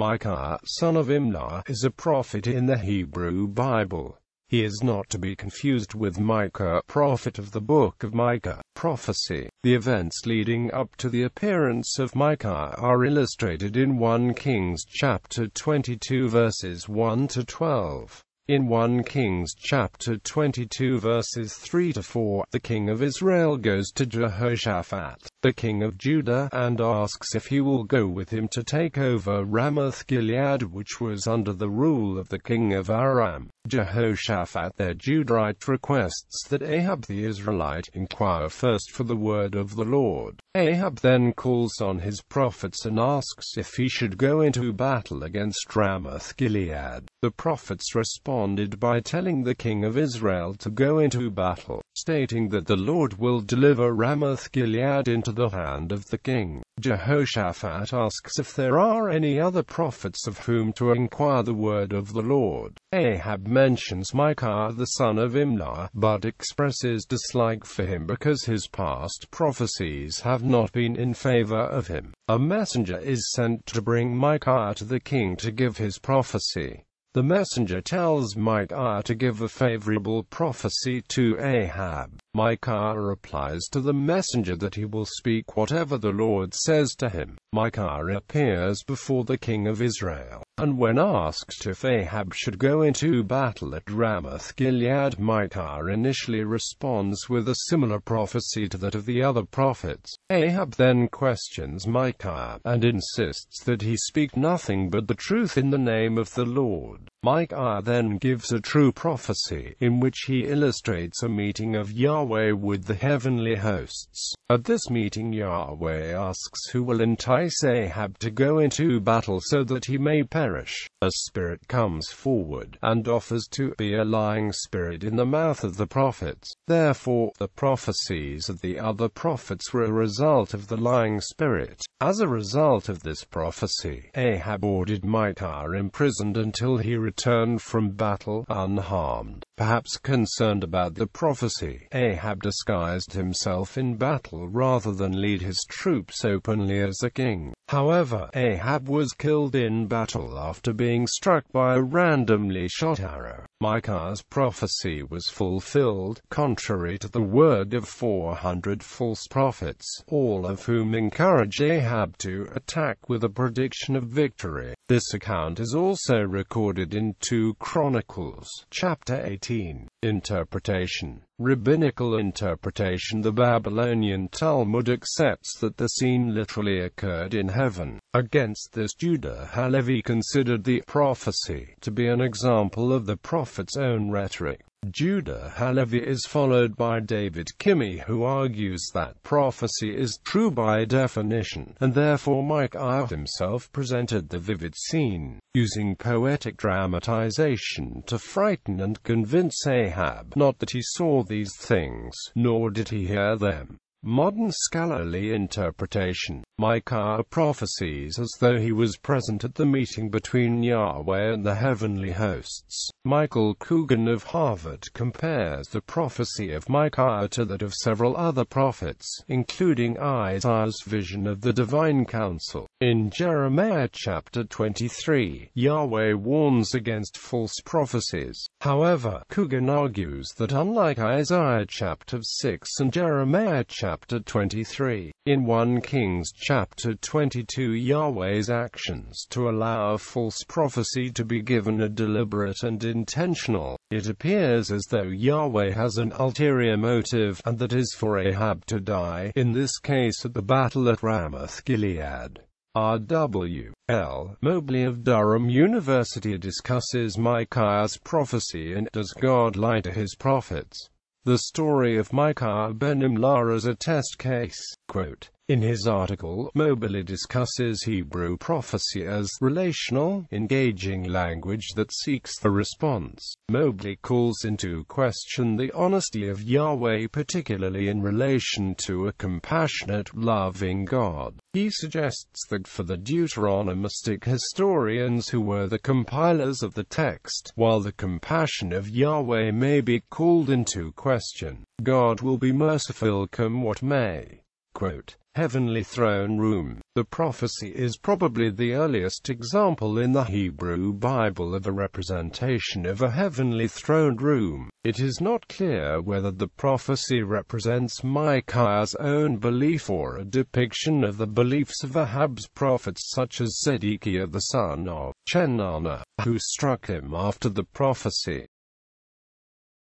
Micaiah, son of Imlah, is a prophet in the Hebrew Bible. He is not to be confused with Micah, prophet of the Book of Micah, prophecy. The events leading up to the appearance of Micaiah are illustrated in 1 Kings chapter 22 verses 1 to 12. In 1 Kings chapter 22 verses 3 to 4, the king of Israel goes to Jehoshaphat, the king of Judah, and asks if he will go with him to take over Ramoth-Gilead, which was under the rule of the king of Aram. Jehoshaphat the Judahite requests that Ahab the Israelite inquire first for the word of the Lord. Ahab then calls on his prophets and asks if he should go into battle against Ramoth-Gilead. The prophets responded by telling the king of Israel to go into battle, stating that the Lord will deliver Ramoth-Gilead into the hand of the king. Jehoshaphat asks if there are any other prophets of whom to inquire the word of the Lord. Ahab mentions Micaiah the son of Imlah, but expresses dislike for him because his past prophecies have not been in favor of him. A messenger is sent to bring Micaiah to the king to give his prophecy. The messenger tells Micaiah to give a favorable prophecy to Ahab. Micaiah replies to the messenger that he will speak whatever the Lord says to him. Micaiah appears before the king of Israel, and when asked if Ahab should go into battle at Ramoth-Gilead, Micaiah initially responds with a similar prophecy to that of the other prophets. Ahab then questions Micaiah, and insists that he speak nothing but the truth in the name of the Lord. Micaiah then gives a true prophecy, in which he illustrates a meeting of Yahweh with the heavenly hosts. At this meeting Yahweh asks who will entice Ahab to go into battle so that he may perish. A spirit comes forward, and offers to be a lying spirit in the mouth of the prophets. Therefore, the prophecies of the other prophets were a result of the lying spirit. As a result of this prophecy, Ahab ordered Micaiah imprisoned until he returned from battle unharmed. Perhaps concerned about the prophecy, Ahab disguised himself in battle rather than lead his troops openly as a king. However, Ahab was killed in battle after being struck by a randomly shot arrow. Micaiah's prophecy was fulfilled, contrary to the word of 400 false prophets, all of whom encouraged Ahab to attack with a prediction of victory. This account is also recorded in 2 Chronicles, chapter 18. Interpretation. Rabbinical interpretation. The Babylonian Talmud accepts that the scene literally occurred in heaven. Against this, Judah Halevi considered the prophecy to be an example of the prophet's own rhetoric. Judah Halevi is followed by David Kimmy, who argues that prophecy is true by definition, and therefore Micaiah himself presented the vivid scene, using poetic dramatization to frighten and convince Ahab, not that he saw these things, nor did he hear them. Modern scholarly interpretation. Micaiah prophesies as though he was present at the meeting between Yahweh and the heavenly hosts. Michael Coogan of Harvard compares the prophecy of Micaiah to that of several other prophets, including Isaiah's vision of the divine council. In Jeremiah chapter 23, Yahweh warns against false prophecies. However, Coogan argues that unlike Isaiah chapter 6 and Jeremiah chapter 23, in 1 Kings chapter 22, Yahweh's actions to allow false prophecy to be given are deliberate and intentional. It appears as though Yahweh has an ulterior motive, and that is for Ahab to die, in this case at the battle at Ramoth-Gilead. R.W. L. Mobley of Durham University discusses Micaiah's prophecy and does God lie to his prophets? The story of Micaiah ben Imlah as a test case. Quote, in his article, Mobley discusses Hebrew prophecy as relational, engaging language that seeks the response. Mobley calls into question the honesty of Yahweh, particularly in relation to a compassionate, loving God. He suggests that for the Deuteronomistic historians who were the compilers of the text, while the compassion of Yahweh may be called into question, God will be merciful come what may. Quote, Heavenly throne room. The prophecy is probably the earliest example in the Hebrew Bible of a representation of a heavenly throne room. It is not clear whether the prophecy represents Micaiah's own belief or a depiction of the beliefs of Ahab's prophets such as Zedekiah the son of Chenaanah, who struck him after the prophecy.